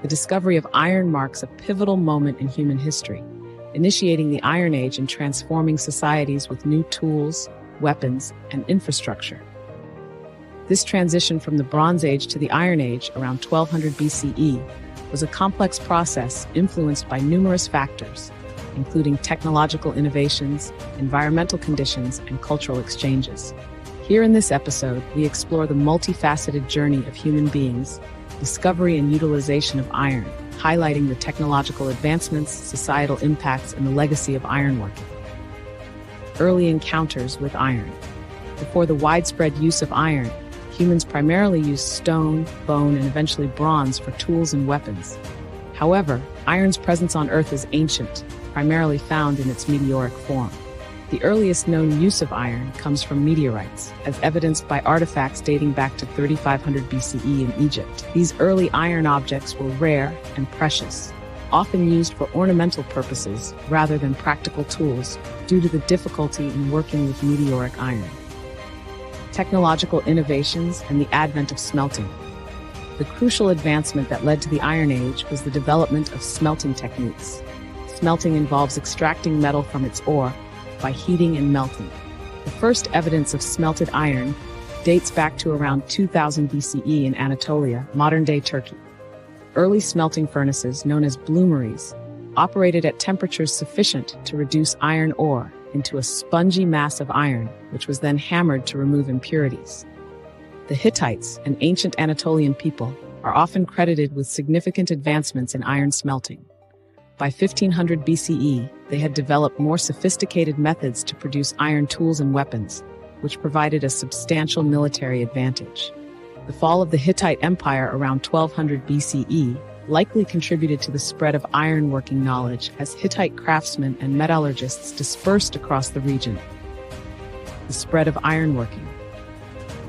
The discovery of iron marks a pivotal moment in human history, initiating the Iron Age and transforming societies with new tools, weapons, and infrastructure. This transition from the Bronze Age to the Iron Age around 1200 BCE was a complex process influenced by numerous factors, including technological innovations, environmental conditions, and cultural exchanges. Here in this episode, we explore the multifaceted journey of human beings, discovery and utilization of iron, highlighting the technological advancements, societal impacts, and the legacy of ironworking. Early encounters with iron. Before the widespread use of iron, humans primarily used stone, bone, and eventually bronze for tools and weapons. However, iron's presence on Earth is ancient, primarily found in its meteoric form. The earliest known use of iron comes from meteorites, as evidenced by artifacts dating back to 3500 BCE in Egypt. These early iron objects were rare and precious, often used for ornamental purposes rather than practical tools due to the difficulty in working with meteoric iron. Technological innovations and the advent of smelting. The crucial advancement that led to the Iron Age was the development of smelting techniques. Smelting involves extracting metal from its ore by heating and melting. The first evidence of smelted iron dates back to around 2000 BCE in Anatolia, modern-day Turkey. Early smelting furnaces, known as bloomeries, operated at temperatures sufficient to reduce iron ore into a spongy mass of iron, which was then hammered to remove impurities. The Hittites, an ancient Anatolian people, are often credited with significant advancements in iron smelting. By 1500 BCE, they had developed more sophisticated methods to produce iron tools and weapons, which provided a substantial military advantage. The fall of the Hittite Empire around 1200 BCE likely contributed to the spread of ironworking knowledge as Hittite craftsmen and metallurgists dispersed across the region. The spread of ironworking.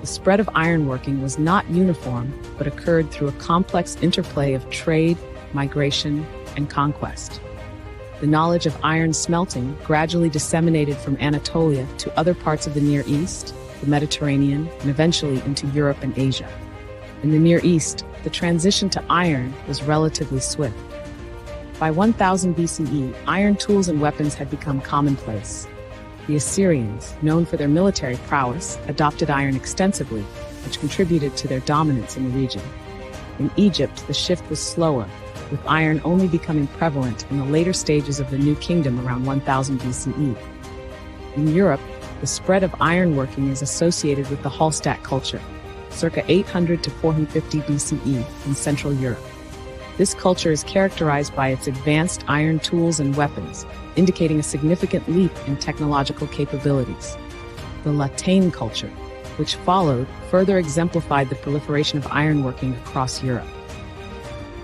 The spread of ironworking was not uniform, but occurred through a complex interplay of trade, migration, and conquest. The knowledge of iron smelting gradually disseminated from Anatolia to other parts of the Near East, the Mediterranean, and eventually into Europe and Asia. In the Near East, the transition to iron was relatively swift. By 1000 BCE, iron tools and weapons had become commonplace. The Assyrians, known for their military prowess, adopted iron extensively, which contributed to their dominance in the region. In Egypt, the shift was slower, with iron only becoming prevalent in the later stages of the New Kingdom around 1000 BCE. In Europe, the spread of ironworking is associated with the Hallstatt culture, circa 800 to 450 BCE in Central Europe. This culture is characterized by its advanced iron tools and weapons, indicating a significant leap in technological capabilities. The Latène culture, which followed, further exemplified the proliferation of ironworking across Europe.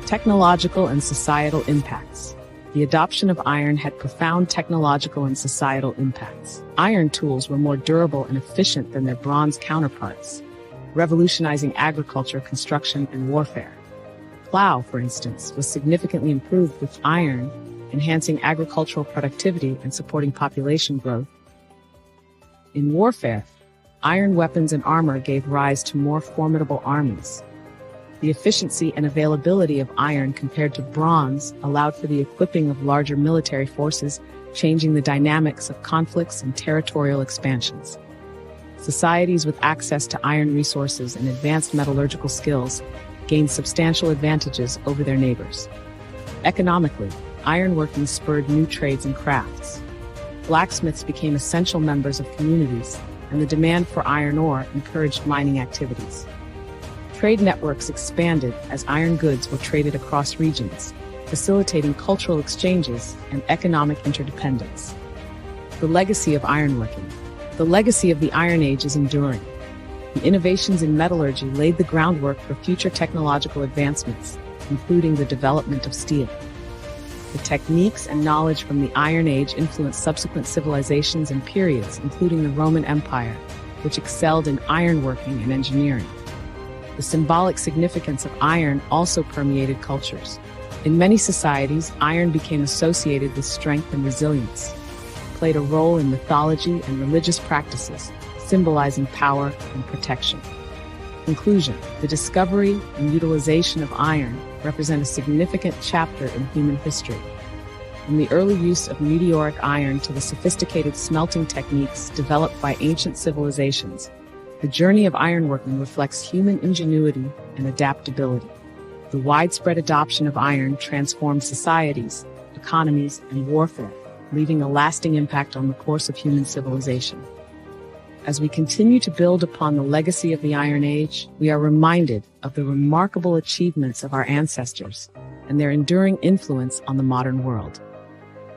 Technological and societal impacts. The adoption of iron had profound technological and societal impacts. Iron tools were more durable and efficient than their bronze counterparts, revolutionizing agriculture, construction, and warfare. Plow, for instance, was significantly improved with iron, enhancing agricultural productivity and supporting population growth. In warfare, iron weapons and armor gave rise to more formidable armies. The efficiency and availability of iron compared to bronze allowed for the equipping of larger military forces, changing the dynamics of conflicts and territorial expansions. Societies with access to iron resources and advanced metallurgical skills gained substantial advantages over their neighbors. Economically, ironworking spurred new trades and crafts. Blacksmiths became essential members of communities, and the demand for iron ore encouraged mining activities. Trade networks expanded as iron goods were traded across regions, facilitating cultural exchanges and economic interdependence. The legacy of ironworking. The legacy of the Iron Age is enduring. The innovations in metallurgy laid the groundwork for future technological advancements, including the development of steel. The techniques and knowledge from the Iron Age influenced subsequent civilizations and periods, including the Roman Empire, which excelled in ironworking and engineering. The symbolic significance of iron also permeated cultures. In many societies, iron became associated with strength and resilience, played a role in mythology and religious practices, symbolizing power and protection. Conclusion: the discovery and utilization of iron represent a significant chapter in human history. From the early use of meteoric iron to the sophisticated smelting techniques developed by ancient civilizations, the journey of ironworking reflects human ingenuity and adaptability. The widespread adoption of iron transformed societies, economies, and warfare, leaving a lasting impact on the course of human civilization. As we continue to build upon the legacy of the Iron Age, we are reminded of the remarkable achievements of our ancestors and their enduring influence on the modern world.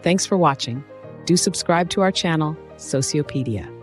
Thanks for watching. Do subscribe to our channel, Sociopedia.